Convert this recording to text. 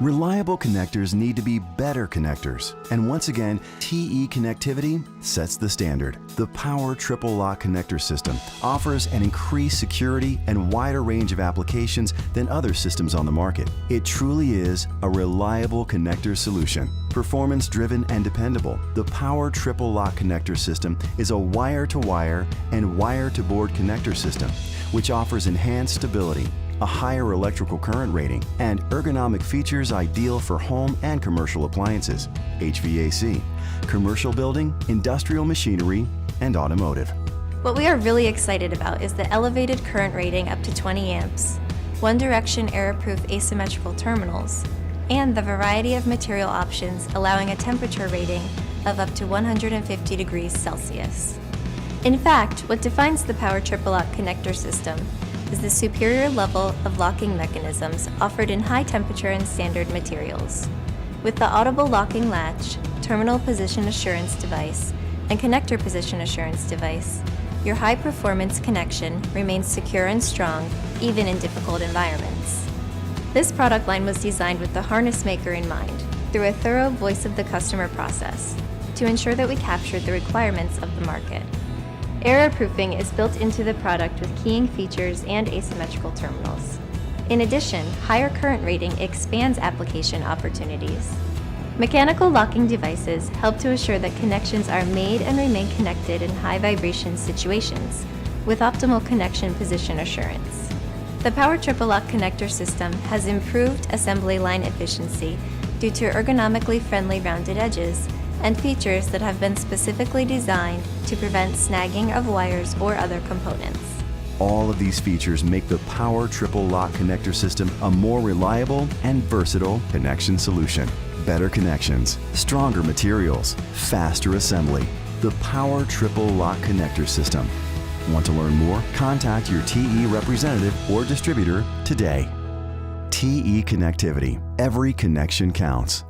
Reliable connectors need to be better connectors. And once again, TE Connectivity sets the standard. The Power Triple Lock Connector System offers an increased security and wider range of applications than other systems on the market. It truly is a reliable connector solution. Performance-driven and dependable, the Power Triple Lock Connector System is a wire-to-wire and wire-to-board connector system, which offers enhanced stability, a higher electrical current rating, and ergonomic features ideal for home and commercial appliances, HVAC, commercial building, industrial machinery, and automotive. What we are really excited about is the elevated current rating up to 20 amps, one-direction error-proof asymmetrical terminals, and the variety of material options allowing a temperature rating of up to 150 degrees Celsius. In fact, what defines the Power Triple Lock Connector System is the superior level of locking mechanisms offered in high temperature and standard materials. With the audible locking latch, terminal position assurance device, and connector position assurance device, your high-performance connection remains secure and strong even in difficult environments. This product line was designed with the harness maker in mind through a thorough voice of the customer process to ensure that we captured the requirements of the market. Error-proofing is built into the product with keying features and asymmetrical terminals. In addition, higher current rating expands application opportunities. Mechanical locking devices help to assure that connections are made and remain connected in high vibration situations with optimal connection position assurance. The Power Triple Lock Connector System has improved assembly line efficiency due to ergonomically friendly rounded edges and features that have been specifically designed to prevent snagging of wires or other components. All of these features make the Power Triple Lock Connector System a more reliable and versatile connection solution. Better connections, stronger materials, faster assembly. The Power Triple Lock Connector System. Want to learn more? Contact your TE representative or distributor today. TE Connectivity. Every connection counts.